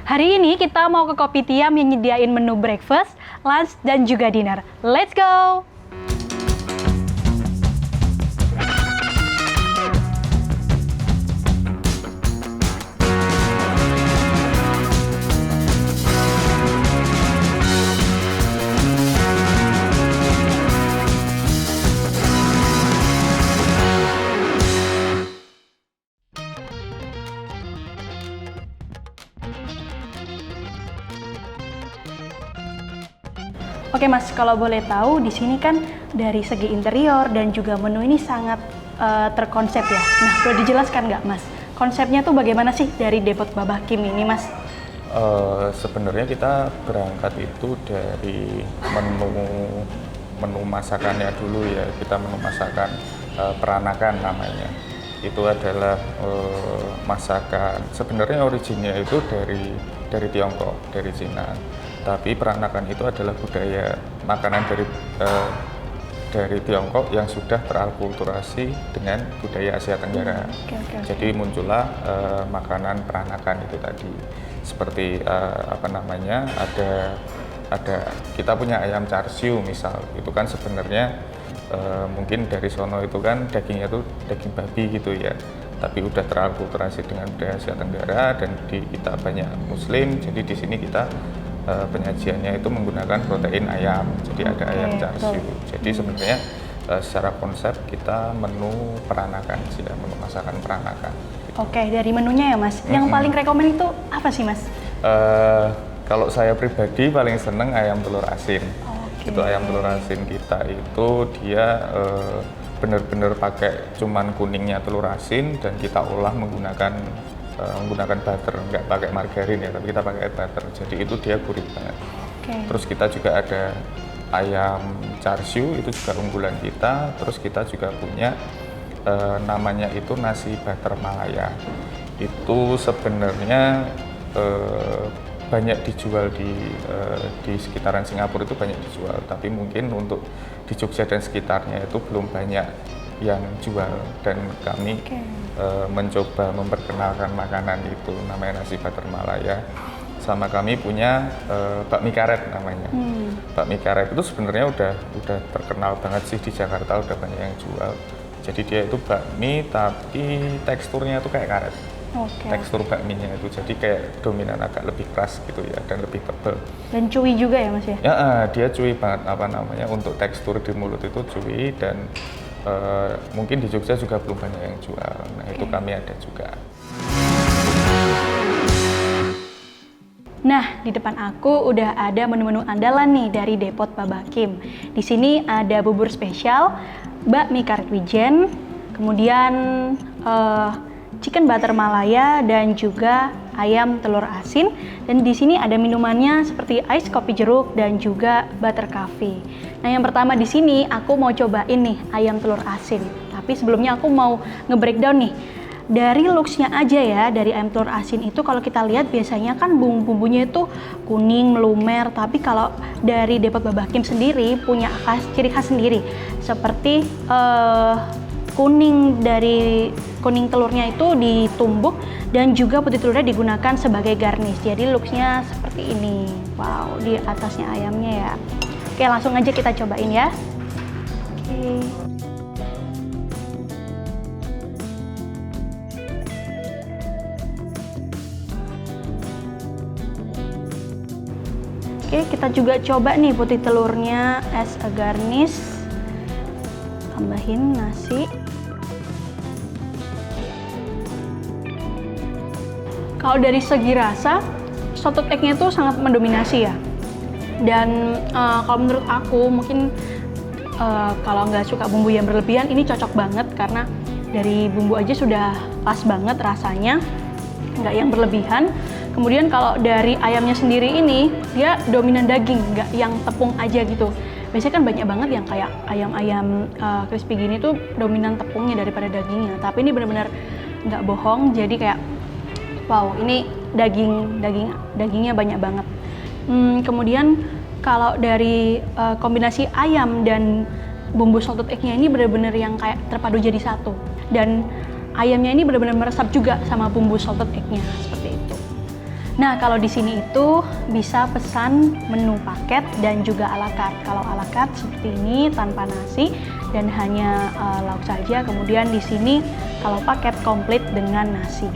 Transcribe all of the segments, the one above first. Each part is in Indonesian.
Hari ini kita mau ke Kopitiam yang nyediain menu breakfast, lunch, dan juga dinner. Let's go! Oke Mas, kalau boleh tahu di sini kan dari segi interior dan juga menu ini sangat terkonsep ya. Nah, boleh dijelaskan nggak Mas? Konsepnya tuh bagaimana sih dari Depot Babah Kim ini Mas? Sebenarnya kita berangkat itu dari menu masakannya dulu ya. Kita menu masakan peranakan namanya. Itu adalah masakan sebenarnya originnya itu dari Tiongkok, dari Cina. Tapi peranakan itu adalah budaya makanan dari Tiongkok yang sudah teralkulturasi dengan budaya Asia Tenggara. Jadi muncullah makanan peranakan itu tadi. Seperti ada kita punya ayam char siu misal, itu kan sebenarnya mungkin dari sono itu kan dagingnya itu daging babi gitu ya. Tapi udah teralkulturasi dengan budaya Asia Tenggara dan di kita banyak Muslim, jadi di sini kita penyajiannya itu menggunakan protein ayam, jadi ada ayam char siu. Jadi sebenarnya secara konsep kita menu peranakan sih, menu masakan peranakan. Oke, dari menunya ya Mas. Yang paling rekomen itu apa sih Mas? Kalau saya pribadi paling seneng ayam telur asin. Itu ayam telur asin kita itu dia bener-bener pakai cuman kuningnya telur asin dan kita olah menggunakan butter, nggak pakai margarin ya, tapi kita pakai butter, jadi itu dia gurih banget. Terus kita juga ada ayam char siu, itu juga unggulan kita. Terus kita juga punya namanya itu nasi butter Malaya. Itu sebenarnya banyak dijual di sekitaran Singapura, itu banyak dijual, tapi mungkin untuk di Jogja dan sekitarnya itu belum banyak yang jual, dan kami mencoba memperkenalkan makanan itu, namanya nasi butter Malaya. Sama kami punya bakmi karet namanya. Bakmi karet itu sebenarnya udah terkenal banget sih di Jakarta, udah banyak yang jual. Jadi dia itu bakmi tapi teksturnya itu kayak karet. Tekstur bakminya itu jadi kayak dominan agak lebih keras gitu ya, dan lebih tebal. Dan chewy juga ya Mas ya? Ya, dia chewy banget, untuk tekstur di mulut itu chewy, dan mungkin di Jogja juga belum banyak yang jual. Nah, itu kami ada juga. Nah, di depan aku udah ada menu-menu andalan nih dari Depot Babah Kim. Di sini ada bubur spesial, bakmi karet wijen, kemudian chicken butter Malaya, dan juga ayam telur asin. Dan di sini ada minumannya seperti ice kopi jeruk dan juga butter coffee. Nah, yang pertama di sini aku mau cobain nih ayam telur asin. Tapi sebelumnya aku mau nge-breakdown nih dari looks-nya aja ya. Dari ayam telur asin itu kalau kita lihat biasanya kan bumbu-bumbunya itu kuning, melumer. Tapi kalau dari Depot Babah Kim sendiri punya ciri khas sendiri. Seperti kuning telurnya itu ditumbuk, dan juga putih telurnya digunakan sebagai garnish. Jadi looks-nya seperti ini. Wow, di atasnya ayamnya ya. Oke, langsung aja kita cobain ya. Oke, kita juga coba nih putih telurnya as a garnish. Tambahin nasi. Kalau dari segi rasa, salted egg-nya tuh sangat mendominasi ya. Dan kalau menurut aku mungkin kalau nggak suka bumbu yang berlebihan, ini cocok banget karena dari bumbu aja sudah pas banget rasanya, nggak yang berlebihan. Kemudian kalau dari ayamnya sendiri ini, dia dominan daging, nggak yang tepung aja gitu. Biasanya kan banyak banget yang kayak ayam-ayam crispy gini tuh dominan tepungnya daripada dagingnya. Tapi ini benar-benar nggak bohong, jadi kayak wow, ini dagingnya banyak banget. Kemudian kalau dari kombinasi ayam dan bumbu salted egg-nya ini benar-benar yang kayak terpadu jadi satu. Dan ayamnya ini benar-benar meresap juga sama bumbu salted egg-nya, seperti itu. Nah, kalau di sini itu bisa pesan menu paket dan juga ala carte. Kalau ala carte seperti ini tanpa nasi dan hanya lauk saja. Kemudian di sini kalau paket komplit dengan nasi.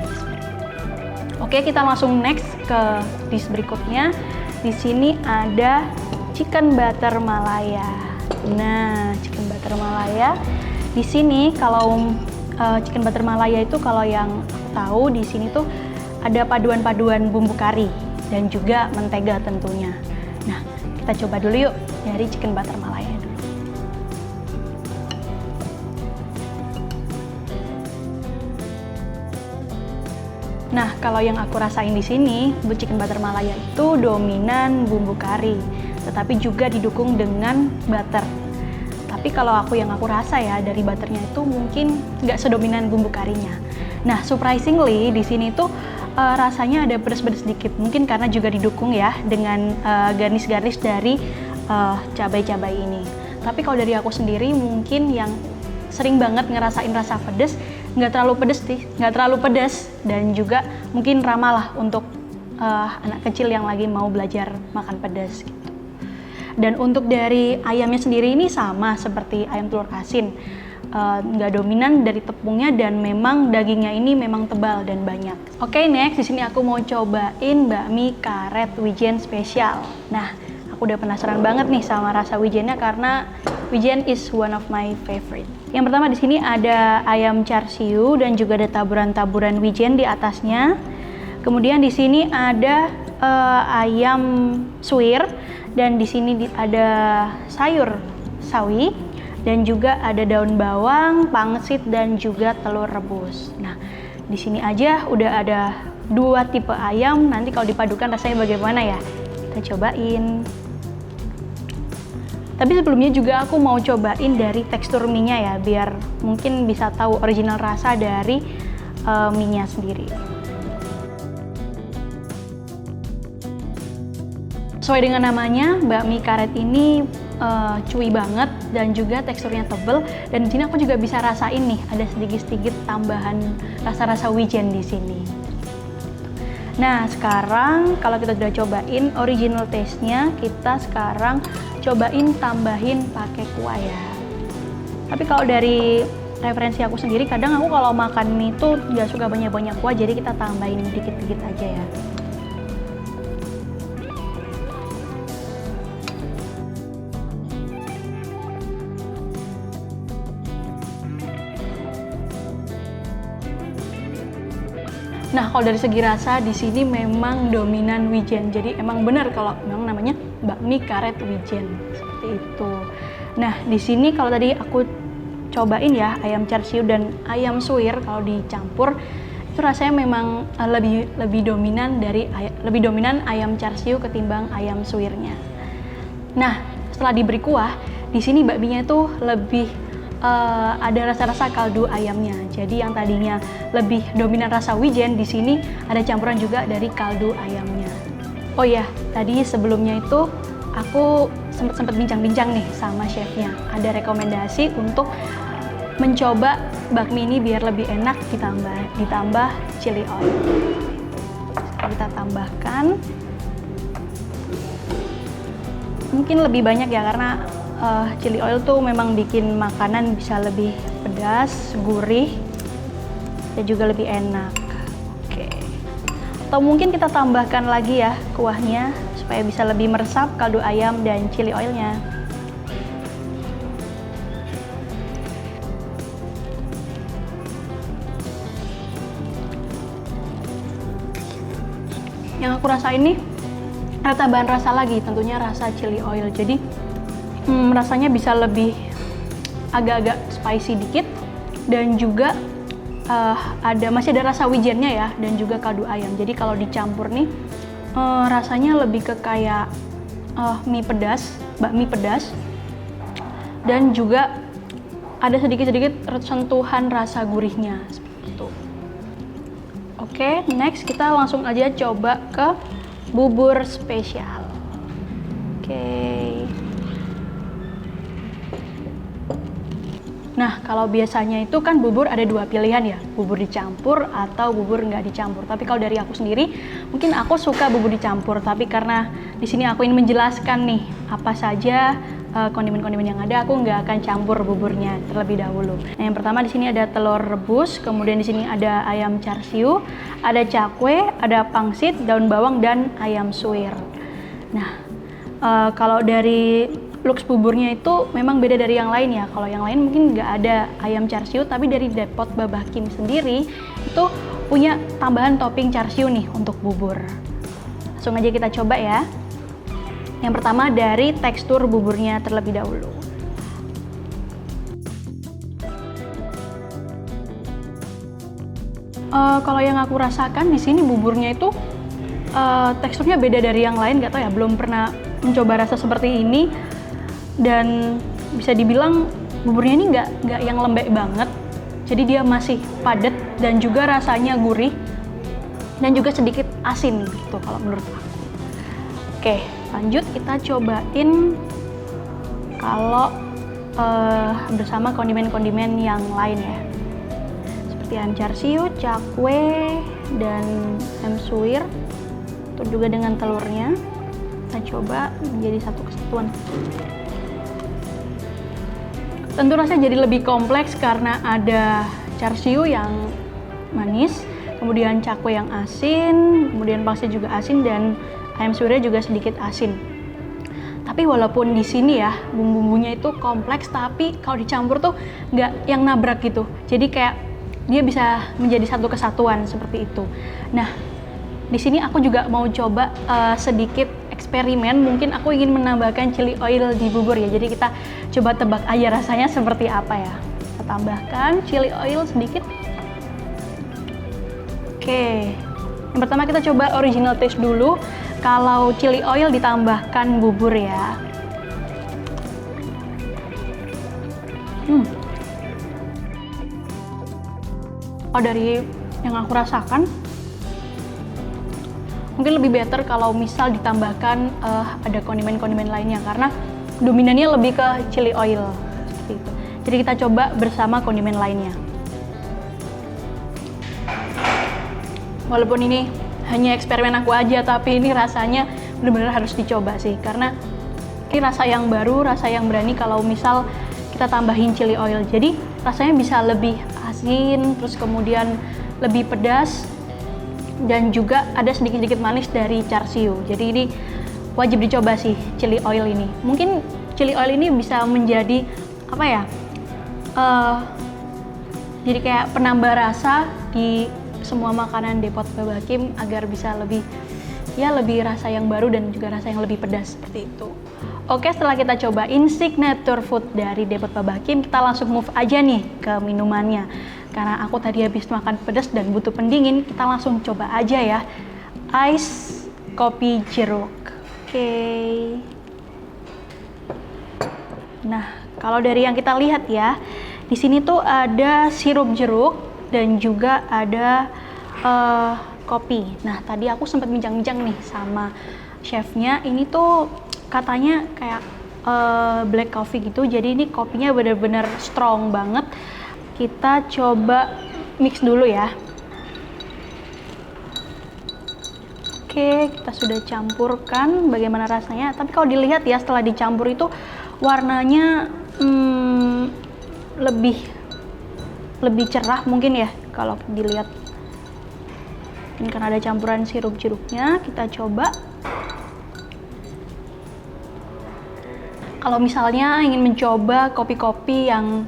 Oke, kita langsung next ke dish berikutnya. Di sini ada chicken butter Malaya. Nah, chicken butter Malaya. Di sini kalau chicken butter Malaya itu kalau yang aku tahu di sini tuh ada paduan-paduan bumbu kari dan juga mentega tentunya. Nah, kita coba dulu yuk dari chicken butter Malaya dulu. Nah, kalau yang aku rasain di sini, chicken butter Malaya itu dominan bumbu kari, tetapi juga didukung dengan butter. Tapi kalau yang aku rasa ya dari butternya itu mungkin nggak sedominan bumbu karinya. Nah, surprisingly di sini tuh rasanya ada pedas-pedas sedikit. Mungkin karena juga didukung ya dengan garnish-garnish dari cabai-cabai ini. Tapi kalau dari aku sendiri mungkin yang sering banget ngerasain rasa pedas, nggak terlalu pedas sih, nggak terlalu pedas dan juga mungkin ramah lah untuk anak kecil yang lagi mau belajar makan pedas gitu. Dan untuk dari ayamnya sendiri ini sama seperti ayam telur asin, nggak dominan dari tepungnya dan memang dagingnya ini memang tebal dan banyak. Oke, next di sini aku mau cobain bakmi karet wijen spesial. Nah, aku udah penasaran banget nih sama rasa wijennya karena wijen is one of my favorite. Yang pertama di sini ada ayam char siu dan juga ada taburan-taburan wijen di atasnya. Kemudian di sini ada ayam suwir dan di sini ada sayur sawi dan juga ada daun bawang, pangsit dan juga telur rebus. Nah, di sini aja udah ada 2 tipe ayam. Nanti kalau dipadukan rasanya bagaimana ya? Kita cobain. Tapi sebelumnya juga aku mau cobain dari tekstur mie-nya ya, biar mungkin bisa tahu original rasa dari mie-nya sendiri. Sesuai dengan namanya, bakmi karet ini cuy banget dan juga teksturnya tebel. Dan di sini aku juga bisa rasain nih, ada sedikit-sedikit tambahan rasa-rasa wijen di sini. Nah, sekarang kalau kita udah cobain original taste-nya, kita sekarang cobain tambahin pakai kuah ya. Tapi kalau dari referensi aku sendiri, kadang aku kalau makan mie tuh nggak suka banyak-banyak kuah, jadi kita tambahin dikit-dikit aja ya. Nah, kalau dari segi rasa di sini memang dominan wijen. Jadi emang benar kalau memang namanya bakmi karet wijen seperti itu. Nah, di sini kalau tadi aku cobain ya ayam char siu dan ayam suwir kalau dicampur itu rasanya memang lebih dominan ayam char siu ketimbang ayam suwirnya. Nah, setelah diberi kuah, di sini bakminya itu lebih ada rasa-rasa kaldu ayamnya. Jadi yang tadinya lebih dominan rasa wijen, di sini ada campuran juga dari kaldu ayamnya. Oh ya, tadi sebelumnya itu aku sempat bincang-bincang nih sama chefnya. Ada rekomendasi untuk mencoba bakmi ini biar lebih enak ditambah chili oil. Kita tambahkan. Mungkin lebih banyak ya karena chili oil tuh memang bikin makanan bisa lebih pedas, gurih, dan juga lebih enak. Oke. Atau mungkin kita tambahkan lagi ya kuahnya supaya bisa lebih meresap kaldu ayam dan chili oilnya. Yang aku rasain nih ada tambahan rasa lagi, tentunya rasa chili oil. Jadi rasanya bisa lebih agak-agak spicy dikit dan juga masih ada rasa wijennya ya dan juga kaldu ayam. Jadi kalau dicampur nih rasanya lebih ke kayak mie pedas, bakmi pedas dan juga ada sedikit-sedikit sentuhan rasa gurihnya seperti itu. Oke, next kita langsung aja coba ke bubur spesial. Oke. Nah, kalau biasanya itu kan bubur ada dua pilihan ya, bubur dicampur atau bubur nggak dicampur. Tapi kalau dari aku sendiri, mungkin aku suka bubur dicampur. Tapi karena di sini aku ingin menjelaskan nih apa saja kondimen-kondimen yang ada, aku nggak akan campur buburnya terlebih dahulu. Nah, yang pertama di sini ada telur rebus, kemudian di sini ada ayam char siu, ada cakwe, ada pangsit, daun bawang, dan ayam suwir. Nah, kalau dari looks buburnya itu memang beda dari yang lain ya. Kalau yang lain mungkin nggak ada ayam char siu, tapi dari Depot Babah Kim sendiri itu punya tambahan topping char siu nih untuk bubur. Langsung aja kita coba ya. Yang pertama dari tekstur buburnya terlebih dahulu. Kalau yang aku rasakan di sini buburnya itu teksturnya beda dari yang lain, nggak tahu ya, belum pernah mencoba rasa seperti ini. Dan bisa dibilang buburnya ini nggak yang lembek banget, jadi dia masih padat dan juga rasanya gurih dan juga sedikit asin gitu kalau menurut aku. Oke, lanjut kita cobain kalau bersama kondimen-kondimen yang lain ya, seperti ayam char siu, cakwe, dan ayam suwir, itu juga dengan telurnya. Kita coba menjadi satu kesatuan. Tentu rasanya jadi lebih kompleks karena ada char siu yang manis, kemudian cakwe yang asin, kemudian pangsit juga asin, dan ayam suwirnya juga sedikit asin. Tapi walaupun di sini ya bumbu-bumbunya itu kompleks, tapi kalau dicampur tuh nggak yang nabrak gitu. Jadi kayak dia bisa menjadi satu kesatuan seperti itu. Nah, di sini aku juga mau coba sedikit eksperimen, mungkin aku ingin menambahkan chili oil di bubur ya. Jadi kita coba tebak aja rasanya seperti apa ya. Kita tambahkan chili oil sedikit. Oke, yang pertama kita coba original taste dulu. Kalau chili oil ditambahkan bubur ya. Oh, dari yang aku rasakan mungkin lebih better kalau misal ditambahkan ada kondimen-kondimen lainnya, karena dominannya lebih ke chili oil seperti itu. Jadi kita coba bersama kondimen lainnya. Walaupun ini hanya eksperimen aku aja, tapi ini rasanya benar-benar harus dicoba sih, karena ini rasa yang baru, rasa yang berani kalau misal kita tambahin chili oil. Jadi rasanya bisa lebih asin, terus kemudian lebih pedas, dan juga ada sedikit-sedikit manis dari char siu. Jadi ini wajib dicoba sih chili oil ini. Mungkin chili oil ini bisa menjadi apa ya? Jadi kayak penambah rasa di semua makanan Depot Babah Kim agar bisa lebih rasa yang baru dan juga rasa yang lebih pedas seperti itu. Oke, setelah kita cobain signature food dari Depot Babah Kim, kita langsung move aja nih ke minumannya. Karena aku tadi habis makan pedas dan butuh pendingin, kita langsung coba aja ya. Ice kopi jeruk. Oke. Nah, kalau dari yang kita lihat ya, di sini tuh ada sirup jeruk dan juga ada kopi. Nah, tadi aku sempat bincang-bincang nih sama chefnya. Ini tuh katanya kayak black coffee gitu. Jadi ini kopinya benar-benar strong banget. Kita coba mix dulu ya. Oke, kita sudah campurkan. Bagaimana rasanya? Tapi kalau dilihat ya, setelah dicampur itu warnanya lebih cerah mungkin ya kalau dilihat. Ini karena ada campuran sirup jeruknya. Kita coba. Kalau misalnya ingin mencoba kopi-kopi yang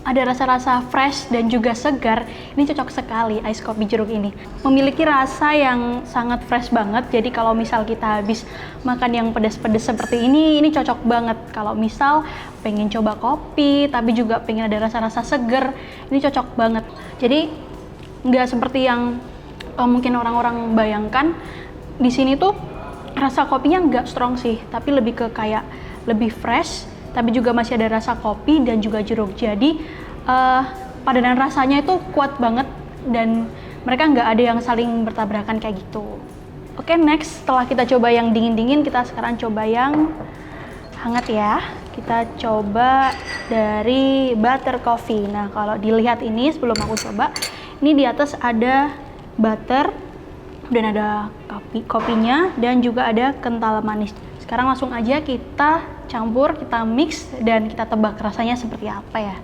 ada rasa-rasa fresh dan juga segar, ini cocok sekali ice kopi jeruk ini. Memiliki rasa yang sangat fresh banget, jadi kalau misal kita habis makan yang pedas-pedas seperti ini cocok banget. Kalau misal pengen coba kopi, tapi juga pengen ada rasa-rasa segar, ini cocok banget. Jadi nggak seperti yang mungkin orang-orang bayangkan. Di sini tuh rasa kopinya nggak strong sih, tapi lebih ke kayak lebih fresh, tapi juga masih ada rasa kopi dan juga jeruk. Jadi padanan rasanya itu kuat banget dan mereka nggak ada yang saling bertabrakan kayak gitu. Oke, next setelah kita coba yang dingin-dingin, kita sekarang coba yang hangat ya. Kita coba dari butter coffee. Nah, kalau dilihat ini sebelum aku coba, ini di atas ada butter dan ada kopinya dan juga ada kental manis. Sekarang langsung aja kita campur, kita mix dan kita tebak rasanya seperti apa ya.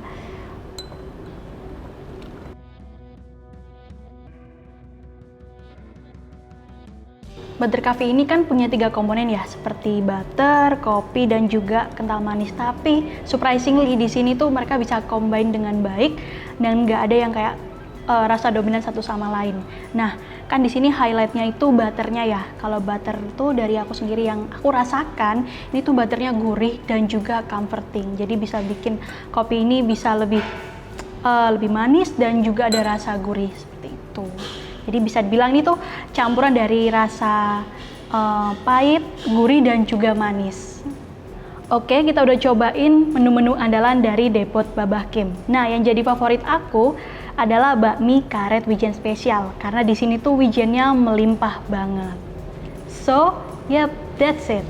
Butter coffee ini kan punya 3 komponen ya, seperti butter, kopi, dan juga kental manis. Tapi surprisingly di sini tuh mereka bisa combine dengan baik dan nggak ada yang kayak rasa dominan satu sama lain. Nah, kan di sini highlightnya itu butternya ya. Kalau butter tuh dari aku sendiri yang aku rasakan, ini tuh butternya gurih dan juga comforting. Jadi bisa bikin kopi ini bisa lebih manis dan juga ada rasa gurih seperti itu. Jadi bisa dibilang ini tuh campuran dari rasa pahit, gurih, dan juga manis. Oke, kita udah cobain menu-menu andalan dari Depot Babah Kim. Nah, yang jadi favorit aku adalah bakmi karet wijen spesial. Karena di sini tuh wijennya melimpah banget. So, yep, that's it.